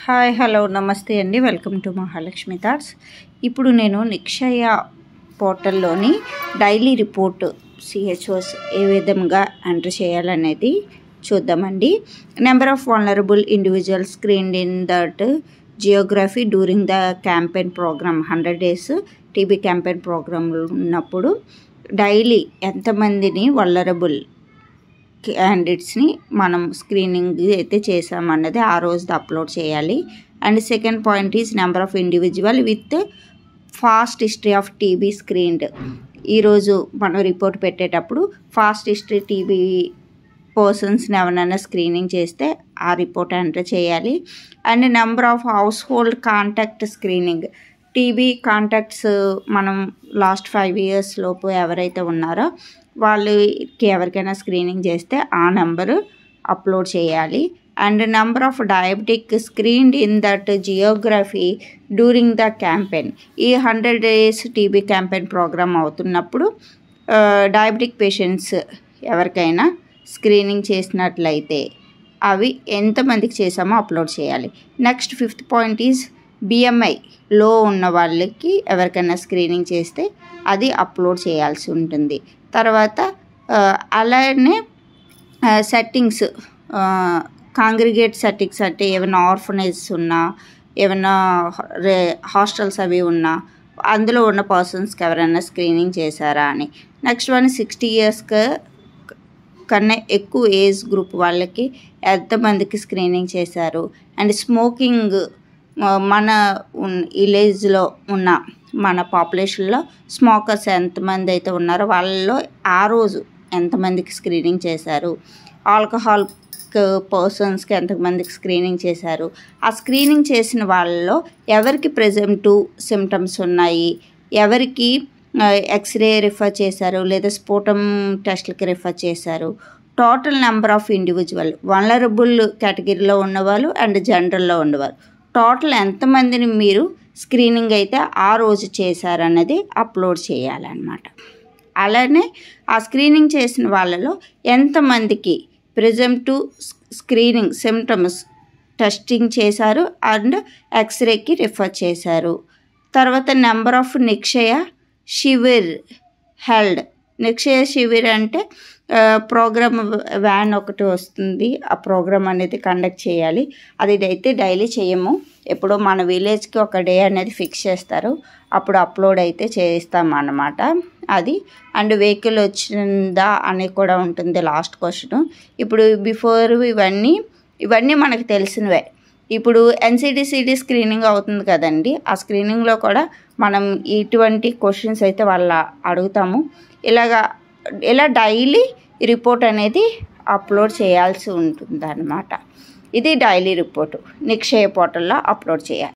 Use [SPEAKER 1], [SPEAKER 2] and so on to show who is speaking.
[SPEAKER 1] Hi hello నమస్తే అండి, welcome to Mahalakshmi thoughts. ఇప్పుడు నేను నిక్షయ పోర్టల్లోని డైలీ రిపోర్ట్ సిహెచ్ఓస్ ఏ విధంగా ఎంటర్ చేయాలనేది చూద్దామండి. Number of vulnerable individuals screened in that geography during the campaign programme 100 days TB campaign programme ఉన్నప్పుడు డైలీ ఎంతమందిని వల్నరబుల్ క్యాండిడేట్స్ని మనం స్క్రీనింగ్ అయితే చేసామన్నది ఆ రోజు అప్లోడ్ చేయాలి. And second point is number of individual with fast history of TB screened. ఈరోజు మనం రిపోర్ట్ పెట్టేటప్పుడు ఫాస్ట్ హిస్టరీ టీబీ పర్సన్స్ని ఎవరైనా స్క్రీనింగ్ చేస్తే ఆ రిపోర్ట్ ఎంటర్ చేయాలి. And number of house hold contact screening, TB contacts మనం లాస్ట్ 5 years లోపు ఎవరైతే ఉన్నారో వాళ్ళకి ఎవరికైనా స్క్రీనింగ్ చేస్తే ఆ నెంబరు అప్లోడ్ చేయాలి. And number of diabetic screened in that geography during the campaign. ఈ 100 days టీబీ క్యాంపెయిన్ ప్రోగ్రామ్ అవుతున్నప్పుడు డయాబెటిక్ పేషెంట్స్ ఎవరికైనా స్క్రీనింగ్ చేసినట్లయితే అవి ఎంతమందికి చేసామో అప్లోడ్ చేయాలి. Next 5th point is BMI లో ఉన్న వాళ్ళకి ఎవరికైనా స్క్రీనింగ్ చేస్తే అది అప్లోడ్ చేయాల్సి ఉంటుంది. తర్వాత అలానే సెట్టింగ్స్, కాంగ్రిగేట్ సెట్టింగ్స్ అంటే ఏమైనా ఆర్ఫనేజెస్ ఉన్నా, ఏమైనా హాస్టల్స్ అవి ఉన్నా అందులో ఉన్న పర్సన్స్కి ఎవరైనా స్క్రీనింగ్ చేశారా అని. నెక్స్ట్ 60 years కన్నా ఎక్కువ ఏజ్ గ్రూప్ వాళ్ళకి ఎంతమందికి స్క్రీనింగ్ చేశారు. అండ్ స్మోకింగ్ మన విలేజ్లో ఉన్న మన పాపులేషన్లో స్మోకర్స్ ఎంతమంది అయితే ఉన్నారో వాళ్ళలో ఆ రోజు ఎంతమందికి స్క్రీనింగ్ చేశారు. ఆల్కహాల్ పర్సన్స్కి ఎంతమందికి స్క్రీనింగ్ చేశారు. ఆ స్క్రీనింగ్ చేసిన వాళ్ళలో ఎవరికి ప్రెజెంటివ్ సిమ్టమ్స్ ఉన్నాయి, ఎవరికి ఎక్స్రే రిఫర్ చేశారు లేదా స్పోటం టెస్ట్లకి రిఫర్ చేశారు. Total number of individual vulnerable కేటగిరీలో ఉన్నవాళ్ళు అండ్ జనరల్లో ఉన్నవారు టోటల్ ఎంతమందిని మీరు స్క్రీనింగ్ అయితే ఆ రోజు చేశారన్నది అప్లోడ్ చేయాలన్నమాట. అలానే ఆ స్క్రీనింగ్ చేసిన వాళ్ళలో ఎంతమందికి ప్రెజెంటివ్ స్క్రీనింగ్ సిమ్టమ్స్ టెస్టింగ్ చేశారు అండ్ ఎక్స్రేకి రిఫర్ చేశారు. తర్వాత number of Nikshay Shivir held. Nikshay Shivir అంటే ప్రోగ్రామ్ వ్యాన్ ఒకటి వస్తుంది, ఆ ప్రోగ్రామ్ అనేది కండక్ట్ చేయాలి. అది అయితే డైలీ చేయము, ఎప్పుడో మన విలేజ్కి ఒక డే అనేది ఫిక్స్ చేస్తారు, అప్పుడు అప్లోడ్ అయితే చేస్తామన్నమాట అది. అండ్ వెహికల్ వచ్చిందా అని కూడా ఉంటుంది లాస్ట్ క్వశ్చన్. ఇప్పుడు బిఫోర్ ఇవన్నీ మనకు తెలిసినవే. ఇప్పుడు ఎన్సిడిసిడి స్క్రీనింగ్ అవుతుంది కదండి, ఆ స్క్రీనింగ్లో కూడా మనం ఇటువంటి క్వశ్చన్స్ అయితే వాళ్ళ అడుగుతాము. ఇలా డైలీ రిపోర్ట్ అనేది అప్లోడ్ చేయాల్సి ఉంటుంది అన్నమాట. ఇది డైలీ రిపోర్టు నిక్షయ పోర్టల్లో అప్లోడ్ చేయాలి.